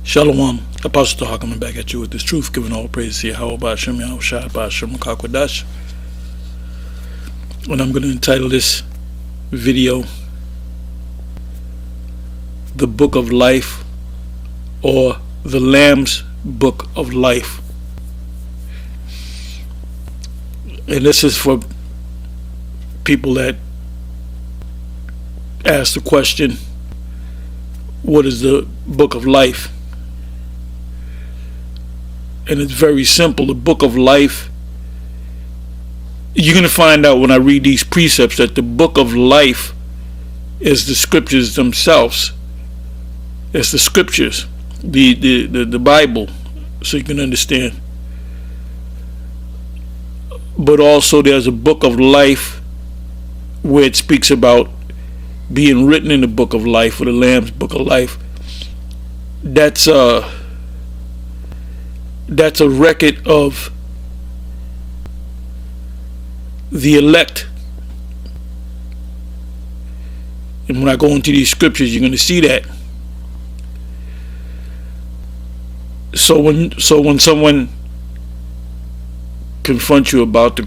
Shalom. Apostle Taha coming back at you with this truth, giving all praise to Yahweh Hashem, Yahweh Shai, Hashem, Kakwadash. And I'm going to entitle this video, The Book of Life, or The Lamb's Book of Life. And this is for people that ask the question, what is the Book of Life? And it's very simple. The Book of Life, you're going to find out when I read these precepts that the Book of Life is the scriptures themselves. It's the scriptures, the Bible, so you can understand. But also there's a Book of Life where it speaks about being written in the Book of Life, or the Lamb's Book of Life. That's a record of the elect. And when I go into these scriptures, you're going to see that. So when someone confronts you about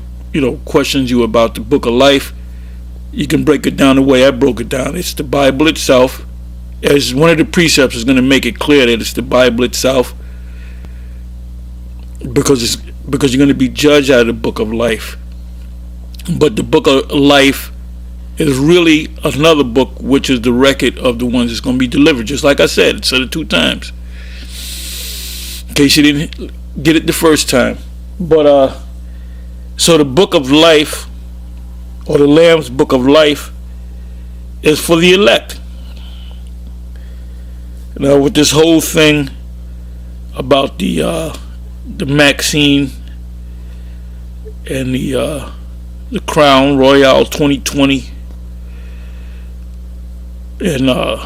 questions you about the Book of Life, you can break it down the way I broke it down. It's the Bible itself. As one of the precepts is going to make it clear that it's the Bible itself, because you're going to be judged out of the Book of Life. But the Book of Life is really another book, which is the record of the ones that's going to be delivered. Just like I said, it said it 2 times, in case you didn't get it the first time. But so the Book of Life, or the Lamb's Book of Life, is for the elect. Now, with this whole thing about the Maxine and the Crown Royale 2020, and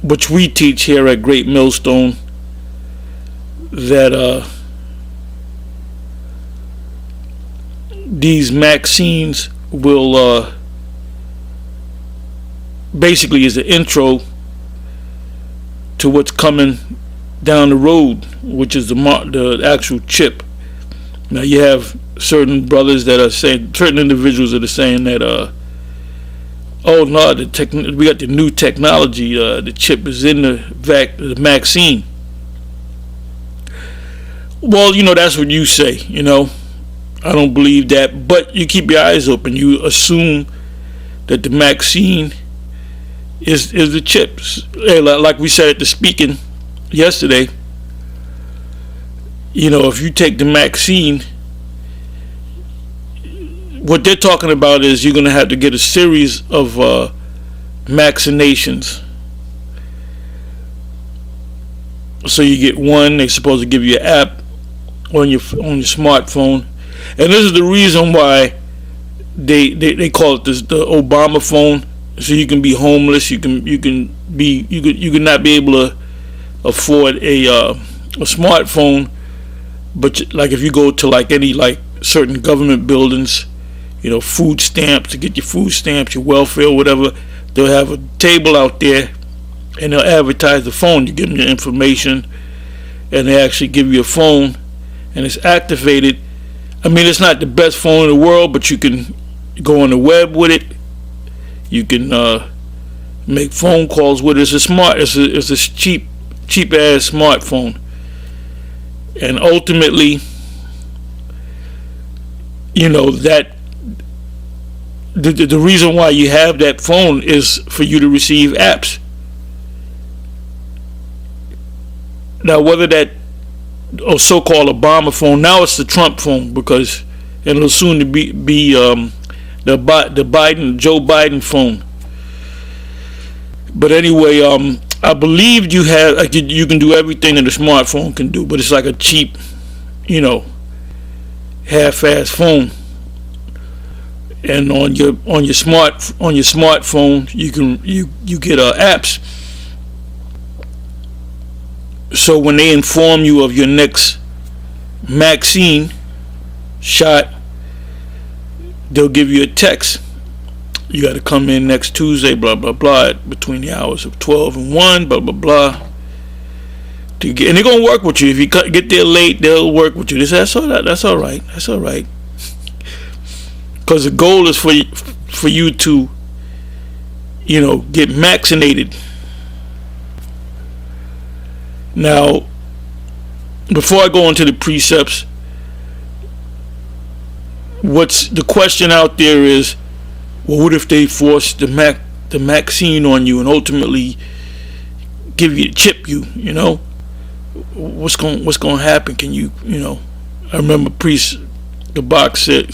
which we teach here at Great Millstone, that these Maxines will basically is an intro to what's coming down the road, which is the actual chip. Now you have certain brothers that are saying, certain individuals that are saying that oh no, we got the new technology, the chip is in the vaccine. Well, that's what you say. I don't believe that, but you keep your eyes open. You assume that the vaccine is the chips. Like we said at the speaking yesterday, if you take the vaccine, what they're talking about is you're going to have to get a series of vaccinations. So you get one, they're supposed to give you an app on your smartphone. And this is the reason why they call it the Obama phone. So you can be homeless, you can not be able to afford a smartphone, but like if you go to any certain government buildings, food stamps, to get your food stamps, your welfare, whatever, they'll have a table out there and they'll advertise the phone. You give them your information and they actually give you a phone, and it's activated. I mean, it's not the best phone in the world, but you can go on the web with it. You can make phone calls with it. It's a cheap ass smartphone. And ultimately, that the reason why you have that phone is for you to receive apps. Now, whether that so-called Obama phone, now it's the Trump phone, because it'll soon to be the Joe Biden phone. But anyway, I believe you can do everything that a smartphone can do, but it's like a cheap, half-ass phone. And on your smartphone, you get apps. So when they inform you of your next vaccine shot, they'll give you a text. You got to come in next Tuesday, blah blah blah, between the hours of 12 and 1, blah blah blah. to get, and they're gonna work with you. If you get there late, they'll work with you. They say, that's all right. That's all right. That's all right. Because the goal is for you to, get vaccinated. Now, before I go into the precepts, what's the question out there is, well, what if they force the vaccine on you and ultimately chip you? What's going to happen? Can you? I remember priest Zabak, said,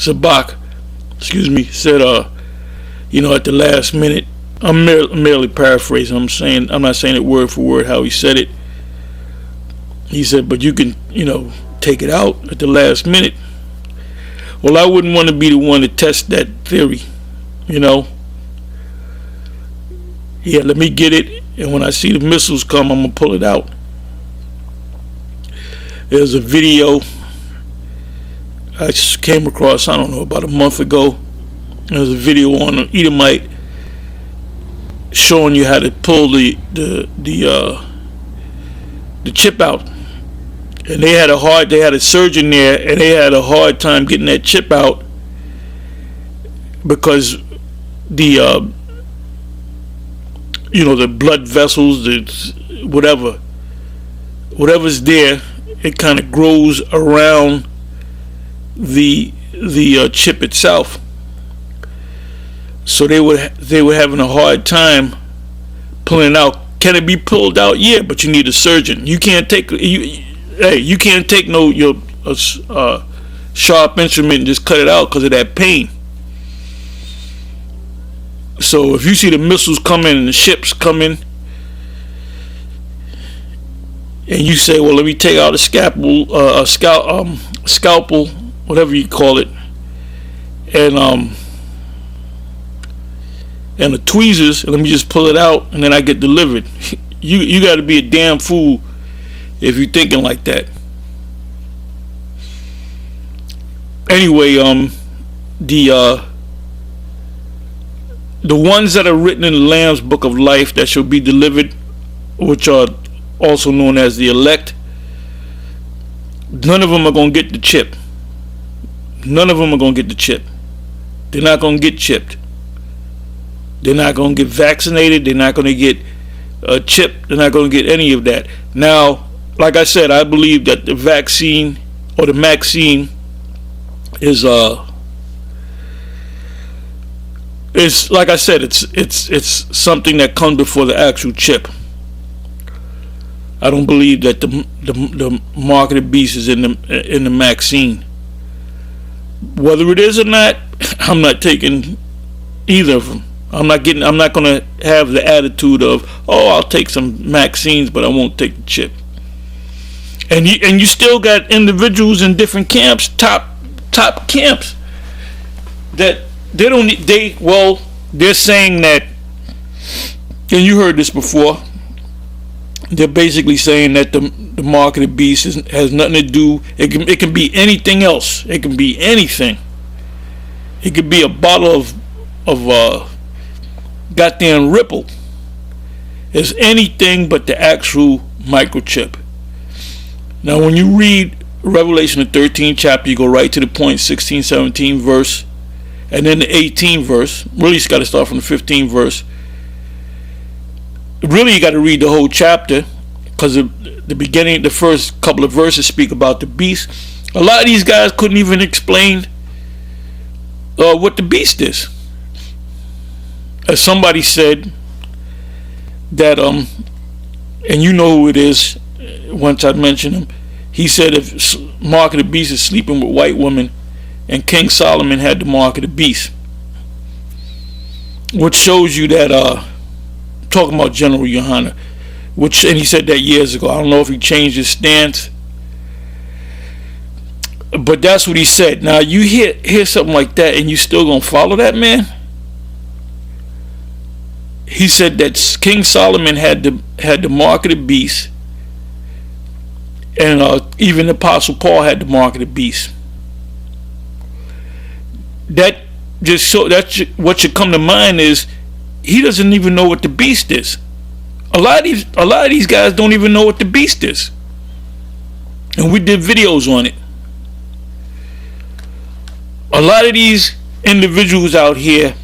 at the last minute. I'm merely paraphrasing. I'm not saying it word for word how he said it. He said, but you can, take it out at the last minute. Well, I wouldn't want to be the one to test that theory, Yeah, let me get it, and when I see the missiles come, I'm going to pull it out. There's a video I just came across, I don't know, about a month ago. There's a video on an Edomite showing you how to pull the chip out. And they had a surgeon there, and they had a hard time getting that chip out because the blood vessels, whatever's there, it kind of grows around the chip itself. So they were having a hard time pulling it out. Can it be pulled out? Yeah, but you need a surgeon. You can't take you can't take a sharp instrument and just cut it out because of that pain. So if you see the missiles coming and the ships coming, and you say, well, let me take out a scalpel, whatever you call it, and the tweezers, and let me just pull it out, and then I get delivered. You got to be a damn fool if you're thinking like that. Anyway, the ones that are written in the Lamb's Book of Life that shall be delivered, which are also known as the elect, none of them are going to get the chip. None of them are going to get the chip. They're not going to get chipped. They're not going to get vaccinated. They're not going to get a chip. They're not going to get any of that. Now, like I said, I believe that the vaccine or the Maxine is it's like I said, it's something that comes before the actual chip. I don't believe that the mark of the beast is in the Maxine. Whether it is or not, I'm not taking either of them. I'm not going to have the attitude of, I'll take some vaccines, but I won't take the chip. And you still got individuals in different camps, top camps, that they're saying that, and you heard this before, they're basically saying that the mark of the beast has nothing to do, it can be anything else. It can be anything. It could be a bottle of goddamn Ripple. It's anything but the actual microchip. Now when you read Revelation the 13th chapter, you go right to the point, 16, 17 verse, and then the 18th verse. Really, you got to start from the 15th verse. Really, you got to read the whole chapter, because the beginning, the first couple of verses speak about the beast. A lot of these guys couldn't even explain what the beast is. As somebody said that, and you know who it is, once I mentioned him, he said if mark of the beast is sleeping with white women, and King Solomon had the mark of the beast, which shows you that, talking about General Yohana, and he said that years ago. I don't know if he changed his stance, but that's what he said. Now you hear something like that, and you still gonna follow that man? He said that King Solomon had the mark of the beast, and even the Apostle Paul had the mark of the beast. That just what should come to mind is he doesn't even know what the beast is. A lot of these guys don't even know what the beast is, and we did videos on it. A lot of these individuals out here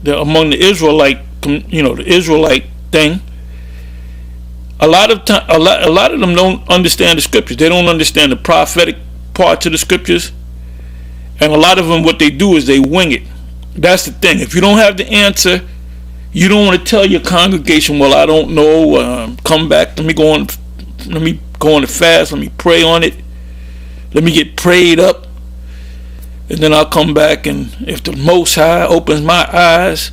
among the Israelite, the Israelite thing, a lot of them don't understand the scriptures. They don't understand the prophetic parts of the scriptures, and a lot of them, what they do is they wing it. That's the thing. If you don't have the answer, you don't want to tell your congregation, well, I don't know, come back, let me go on the fast, let me pray on it, let me get prayed up, and then I'll come back, and if the Most High opens my eyes,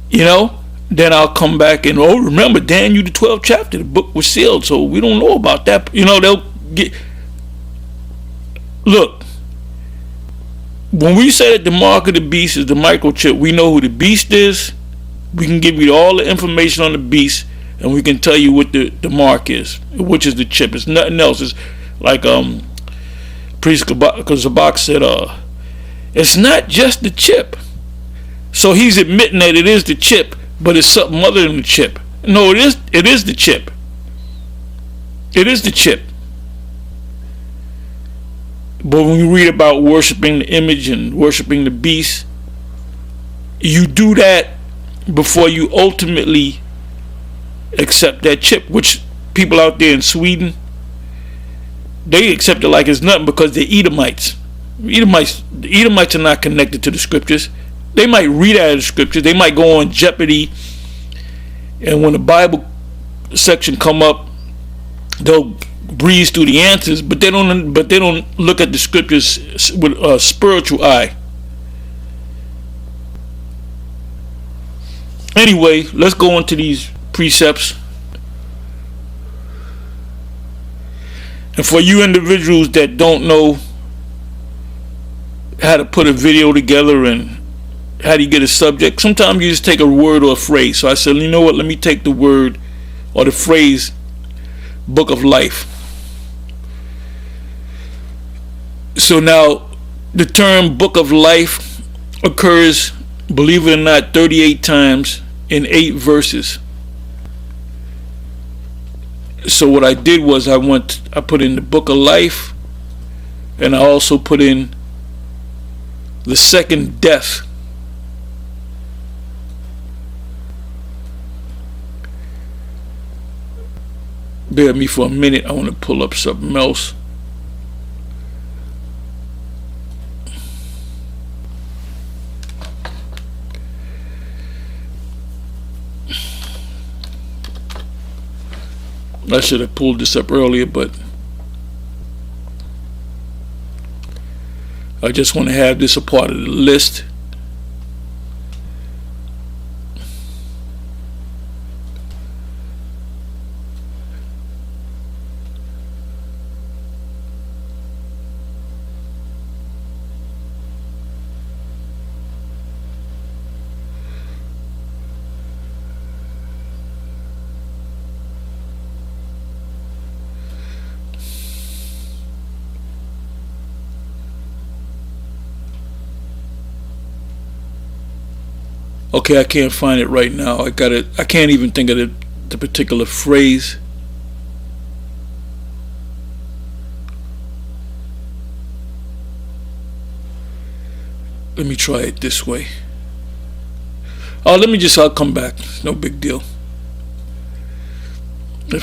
then I'll come back and, remember Daniel the 12th chapter, the book was sealed, so we don't know about that. They'll get, look, when we say that the mark of the beast is the microchip, we know who the beast is. We can give you all the information on the beast, and we can tell you what the mark is, which is the chip. It's nothing else. It's like Priest Zabak said, it's not just the chip. So he's admitting that it is the chip, but it's something other than the chip. No, it is the chip. It is the chip. But when you read about worshiping the image and worshiping the beast, you do that before you ultimately accept that chip, which people out there in Sweden, they accept it like it's nothing because they're Edomites. The Edomites are not connected to the scriptures. They might read out of the scriptures. They might go on Jeopardy, and when the Bible section come up, they'll breeze through the answers, but they don't look at the scriptures with a spiritual eye. Anyway, let's go into these precepts. And for you individuals that don't know how to put a video together and how do you get a subject, sometimes you just take a word or a phrase. So I said, you know what, let me take the word or the phrase Book of Life. So now the term Book of Life occurs, believe it or not, 38 times in 8 verses. So what I did was I put in the Book of Life, and I also put in the second death. Bear with me for a minute. I want to pull up something else. I should have pulled this up earlier, but I just want to have this a part of the list. Okay, I can't find it right now. I can't even think of the particular phrase. Let me try it this way. I'll come back. No big deal.